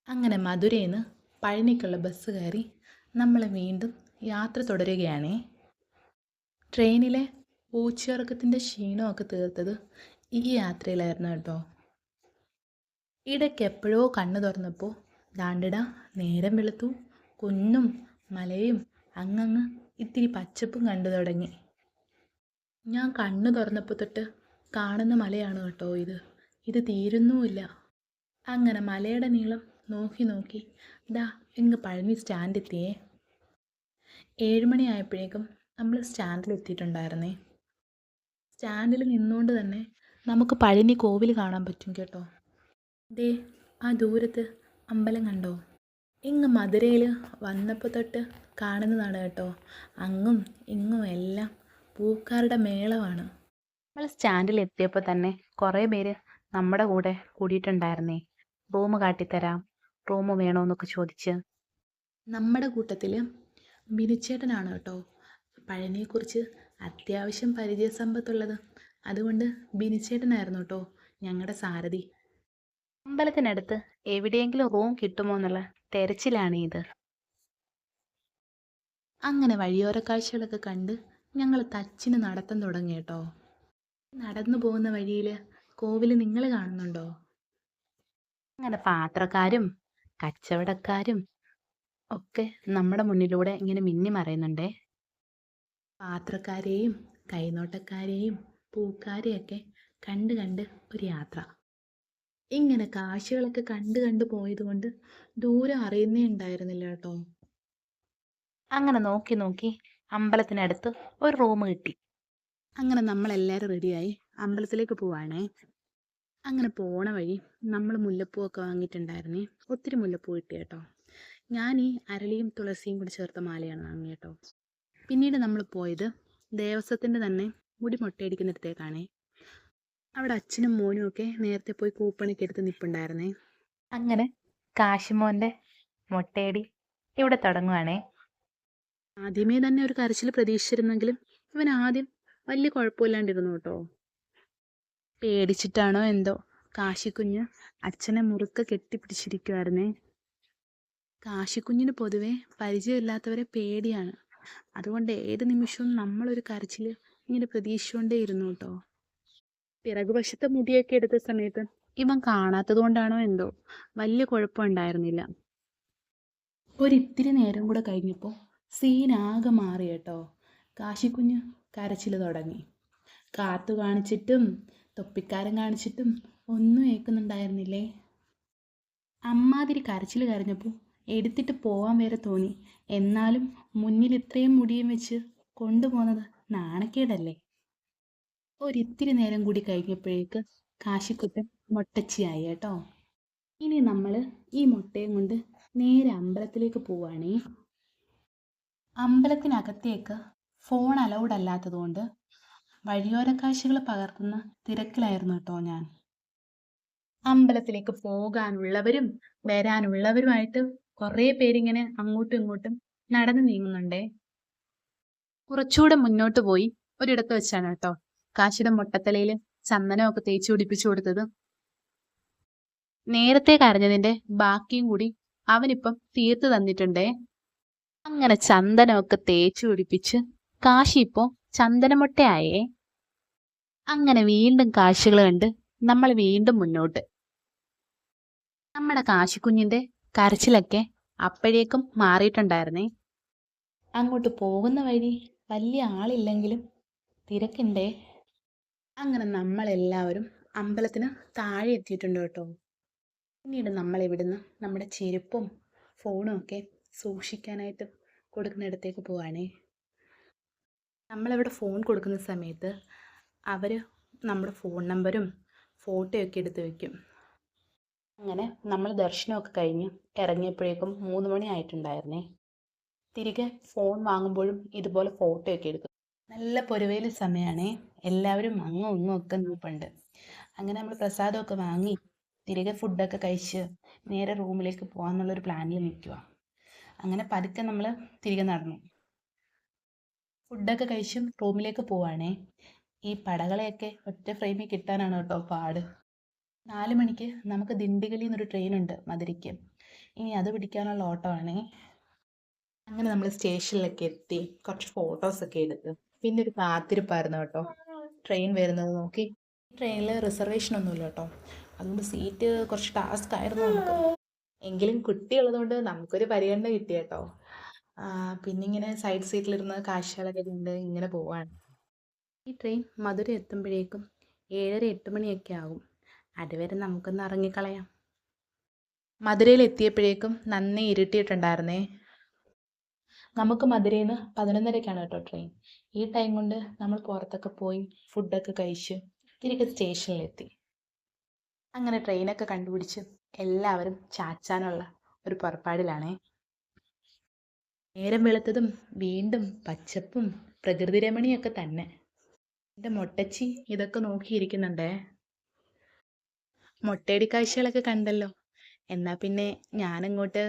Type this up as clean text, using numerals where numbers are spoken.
അങ്ങനെ മധുരയിൽ നിന്ന് പഴനിക്കുള്ള ബസ് കയറി നമ്മൾ വീണ്ടും യാത്ര തുടരുകയാണേ. ട്രെയിനിലെ പൂച്ചിറക്കത്തിൻ്റെ ക്ഷീണമൊക്കെ തീർത്തത് ഈ യാത്രയിലായിരുന്നു കേട്ടോ. ഇടയ്ക്ക് എപ്പോഴോ കണ്ണു തുറന്നപ്പോൾ ദാണ്ടിട നേരം വെളുത്തു, കുന്നും മലയും അങ്ങങ്ങ് ഇത്തിരി പച്ചപ്പും കണ്ടു തുടങ്ങി. ഞാൻ കണ്ണു തുറന്നപ്പോൾ തൊട്ട് കാണുന്ന മലയാണ് കേട്ടോ ഇത് തീരുന്നുമില്ല. അങ്ങനെ മലയുടെ നീളം നോക്കി നോക്കി ദാ ഇങ്ങ് പഴനി സ്റ്റാൻഡ് എത്തിയേ. 7 മണിയായപ്പോഴേക്കും നമ്മൾ സ്റ്റാൻഡിലെത്തിയിട്ടുണ്ടായിരുന്നേ. സ്റ്റാൻഡിൽ നിന്നുകൊണ്ട് തന്നെ നമുക്ക് പഴനി കോവിൽ കാണാൻ പറ്റും കേട്ടോ. ദേ ആ ദൂരത്ത് അമ്പലം കണ്ടോ? ഇങ്ങ് മധുരയിൽ വന്നപ്പോൾ തൊട്ട് കാണുന്നതാണ് കേട്ടോ. അങ്ങും ഇങ്ങും എല്ലാം പൂക്കാരുടെ മേളമാണ്. നമ്മൾ സ്റ്റാൻഡിൽ എത്തിയപ്പോൾ തന്നെ കുറേ പേര് നമ്മുടെ കൂടെ കൂടിയിട്ടുണ്ടായിരുന്നേ. റൂം കാട്ടിത്തരാം, റൂം വേണമെന്നൊക്കെ ചോദിച്ച്. നമ്മുടെ കൂട്ടത്തിൽ ബിനുച്ചേട്ടനാണ് കേട്ടോ പഴനിയെക്കുറിച്ച് അത്യാവശ്യം പരിചയസമ്പത്തുള്ളത്. അതുകൊണ്ട് ബിനുച്ചേട്ടനായിരുന്നു കേട്ടോ ഞങ്ങളുടെ സാരഥി. അമ്പലത്തിനടുത്ത് എവിടെയെങ്കിലും റൂം കിട്ടുമോ എന്നുള്ള തെരച്ചിലാണ് ഇത്. അങ്ങനെ വഴിയോര കാഴ്ചകളൊക്കെ കണ്ട് ഞങ്ങൾ തച്ചിന് നടത്തം തുടങ്ങി കേട്ടോ. നടന്നു പോകുന്ന വഴിയിൽ കോവിൽ നിങ്ങൾ കാണുന്നുണ്ടോ? അങ്ങനെ പാത്രക്കാരും കച്ചവടക്കാരും ഒക്കെ നമ്മുടെ മുന്നിലൂടെ ഇങ്ങനെ മിന്നി മറയുന്നുണ്ടേ. പാത്രക്കാരെയും കൈനോട്ടക്കാരെയും പൂക്കാരെയൊക്കെ കണ്ട് കണ്ട് ഒരു യാത്ര. ഇങ്ങനെ കാഴ്ചകളൊക്കെ കണ്ട് കണ്ട് പോയതുകൊണ്ട് ദൂരം അറിയുന്നേ ഉണ്ടായിരുന്നില്ല കേട്ടോ. അങ്ങനെ നോക്കി നോക്കി അമ്പലത്തിനടുത്ത് ഒരു റൂം കിട്ടി. അങ്ങനെ നമ്മളെല്ലാവരും റെഡിയായി അമ്പലത്തിലേക്ക് പോവാണേ. അങ്ങനെ പോണ വഴി നമ്മൾ മുല്ലപ്പൂവൊക്കെ വാങ്ങിയിട്ടുണ്ടായിരുന്നേ. ഒത്തിരി മുല്ലപ്പൂ കിട്ടി കേട്ടോ. ഞാൻ ഈ അരളിയും തുളസിയും കൂടി ചേർത്ത മാലയാണ് വാങ്ങിയത് കേട്ടോ. പിന്നീട് നമ്മൾ പോയത് ദേവസ്വത്തിൻ്റെ തന്നെ മുടി മൊട്ടയടിക്കുന്നിടത്തേക്കാണേ. അവിടെ അച്ഛനും മോനും ഒക്കെ നേരത്തെ പോയി കൂപ്പണൊക്കെ എടുത്ത് നിൽപ്പുണ്ടായിരുന്നേ. അങ്ങനെ കാശിമോൻ്റെ മൊട്ടയടി ഇവിടെ തുടങ്ങുവാണേ. ആദ്യമേ തന്നെ ഒരു കരച്ചിൽ പ്രതീക്ഷിച്ചിരുന്നെങ്കിലും ഇവൻ ആദ്യം വലിയ കുഴപ്പമില്ലാണ്ടിരുന്നു കേട്ടോ. പേടിച്ചിട്ടാണോ എന്തോ കാശിക്കുഞ്ഞ് അച്ഛനെ മുറുക്ക കെട്ടിപ്പിടിച്ചിരിക്കുമായിരുന്നേ. കാശിക്കുഞ്ഞിന് പൊതുവെ പരിചയമില്ലാത്തവരെ പേടിയാണ്. അതുകൊണ്ട് ഏത് നിമിഷവും നമ്മളൊരു കരച്ചിൽ ഇങ്ങനെ പ്രതീക്ഷിച്ചുകൊണ്ടേ ഇരുന്നു കേട്ടോ. പിറകുവശത്തെ മുടിയൊക്കെ എടുത്ത സമയത്ത് ഇവൻ കാണാത്തത് കൊണ്ടാണോ എന്തോ വലിയ കുഴപ്പമുണ്ടായിരുന്നില്ല. ഒരിത്തിരി നേരം കൂടെ കഴിഞ്ഞപ്പോൾ സീനാകെ മാറി കേട്ടോ. കാശിക്കുഞ്ഞ് കരച്ചിൽ തുടങ്ങി. കാത്തു കാണിച്ചിട്ടും തൊപ്പിക്കാരൻ കാണിച്ചിട്ടും ഒന്നും ഏൽക്കുന്നുണ്ടായിരുന്നില്ലേ. അമ്മാതിരി കരച്ചിൽ കരഞ്ഞപ്പോൾ എടുത്തിട്ട് പോവാൻ വരെ തോന്നി. എന്നാലും മുന്നിൽ ഇത്രയും മുടിയും വെച്ച് കൊണ്ടുപോകുന്നത് നാണക്കേടല്ലേ. ഒരിത്തിരി നേരം കൂടി കഴിഞ്ഞപ്പോഴേക്ക് കാശിക്കുട്ടൻ മൊട്ടച്ചിയായി കേട്ടോ. ഇനി നമ്മൾ ഈ മുട്ടയും കൊണ്ട് നേരെ അമ്പലത്തിലേക്ക് പോവുകയാണേ. അമ്പലത്തിനകത്തേക്ക് ഫോൺ അലൗഡ് അല്ലാത്തതുകൊണ്ട് വഴിയോര കാഴ്ചകൾ പകർത്തുന്ന തിരക്കിലായിരുന്നു കേട്ടോ ഞാൻ. അമ്പലത്തിലേക്ക് പോകാനുള്ളവരും വരാനുള്ളവരുമായിട്ട് കുറേ പേരിങ്ങനെ അങ്ങോട്ടും ഇങ്ങോട്ടും നടന്നു നീങ്ങുന്നുണ്ടേ. കുറച്ചുകൂടെ മുന്നോട്ട് പോയി ഒരിടത്ത് വെച്ചാണ് കേട്ടോ കാശിയുടെ മുട്ടത്തലയിൽ ചന്ദനമൊക്കെ തേച്ച് പിടിപ്പിച്ചു കൊടുത്തത്. നേരത്തെ കരഞ്ഞതിന്റെ ബാക്കിയും കൂടി അവനിപ്പം തീർത്ത് തന്നിട്ടുണ്ടേ. അങ്ങനെ ചന്ദനമൊക്കെ തേച്ചു പിടിപ്പിച്ച് കാശി ഇപ്പോൾ ചന്ദനമുട്ടയായേ. അങ്ങനെ വീണ്ടും കാഴ്ചകൾ കണ്ട് നമ്മൾ വീണ്ടും മുന്നോട്ട്. നമ്മുടെ കാശിക്കുഞ്ഞിൻ്റെ കരച്ചിലൊക്കെ അപ്പോഴേക്കും മാറിയിട്ടുണ്ടായിരുന്നേ. അങ്ങോട്ട് പോകുന്ന വഴി വലിയ ആളില്ലെങ്കിലും തിരക്കുണ്ടേ. അങ്ങനെ നമ്മളെല്ലാവരും അമ്പലത്തിന് താഴെ എത്തിയിട്ടുണ്ട് കേട്ടോ. പിന്നീട് നമ്മൾ ഇവിടുന്ന് നമ്മുടെ ചെരുപ്പും ഫോണും ഒക്കെ സൂക്ഷിക്കാനായിട്ട് കൊടുക്കുന്നിടത്തേക്ക് പോവാണേ. നമ്മളിവിടെ ഫോൺ കൊടുക്കുന്ന സമയത്ത് അവർ നമ്മുടെ ഫോൺ നമ്പരും ഫോട്ടോയൊക്കെ എടുത്ത് വയ്ക്കും. അങ്ങനെ നമ്മൾ ദർശനമൊക്കെ കഴിഞ്ഞ് ഇറങ്ങിയപ്പോഴേക്കും 3 മണി ആയിട്ടുണ്ടായിരുന്നേ. തിരികെ ഫോൺ വാങ്ങുമ്പോഴും ഇതുപോലെ ഫോട്ടോയൊക്കെ എടുക്കും. നല്ല പൊരുവേല സമയമാണേ. എല്ലാവരും അങ്ങും ഇങ്ങും ഒക്കെ നിൽപ്പുണ്ട്. അങ്ങനെ നമ്മൾ പ്രസാദമൊക്കെ വാങ്ങി തിരികെ ഫുഡൊക്കെ കഴിച്ച് നേരെ റൂമിലേക്ക് പോകാമെന്നുള്ളൊരു പ്ലാനിൽ നിൽക്കുക. അങ്ങനെ പതുക്കെ നമ്മൾ തിരികെ നടന്നു. ഫുഡൊക്കെ കഴിച്ചും റൂമിലേക്ക് പോവാണേ. ഈ പടകളെയൊക്കെ ഒറ്റ ഫ്രെയിമിൽ കിട്ടാനാണ് കേട്ടോ പാട്. 4 മണിക്ക് നമുക്ക് ദിണ്ടിഗലിൽ നിന്നൊരു ട്രെയിനുണ്ട് മധുരയ്ക്ക്. ഇനി അത് പിടിക്കാനുള്ള ഓട്ടമാണേ. അങ്ങനെ നമ്മൾ സ്റ്റേഷനിലൊക്കെ എത്തി കുറച്ച് ഫോട്ടോസൊക്കെ എടുത്ത് പിന്നെ ഒരു കാത്തിരിപ്പായിരുന്നു കേട്ടോ ട്രെയിൻ വരുന്നത് നോക്കി. ട്രെയിനിൽ റിസർവേഷൻ ഒന്നുമില്ല കേട്ടോ, അതുകൊണ്ട് സീറ്റ് കുറച്ച് ടാസ്ക് ആയിരുന്നു നമുക്ക്. എങ്കിലും കുട്ടിയുള്ളതുകൊണ്ട് നമുക്കൊരു പരിഗണന കിട്ടി കേട്ടോ. പിന്നെ ഇങ്ങനെ സൈഡ് സീറ്റിലിരുന്ന് കാഴ്ചകളൊക്കെ കണ്ട് ഇങ്ങനെ പോവാണ്. ഈ ട്രെയിൻ മധുര എത്തുമ്പോഴേക്കും 7:30-8 മണിയൊക്കെ ആകും. അതുവരെ നമുക്കൊന്ന് ഇറങ്ങിക്കളയാം. മധുരയിൽ എത്തിയപ്പോഴേക്കും നന്നേ ഇരുട്ടിയിട്ടുണ്ടായിരുന്നേ. നമുക്ക് മധുരയിൽ നിന്ന് 11:30-ക്കാണ് കേട്ടോ ട്രെയിൻ. ഈ ടൈം കൊണ്ട് നമ്മൾ പുറത്തൊക്കെ പോയി ഫുഡൊക്കെ കഴിച്ച് തിരികെ സ്റ്റേഷനിലെത്തി. അങ്ങനെ ട്രെയിനൊക്കെ കണ്ടുപിടിച്ച് എല്ലാവരും ചാച്ചാനുള്ള ഒരു പുറപ്പാടിലാണേ. നേരം വെളുത്തതും വീണ്ടും പച്ചപ്പും പ്രകൃതി രമണിയൊക്കെ തന്നെ. എൻ്റെ മൊട്ടച്ചി ഇതൊക്കെ നോക്കിയിരിക്കുന്നുണ്ടേ. മൊട്ടയടി കാഴ്ചകളൊക്കെ കണ്ടല്ലോ, എന്നാൽ പിന്നെ ഞാനങ്ങോട്ട്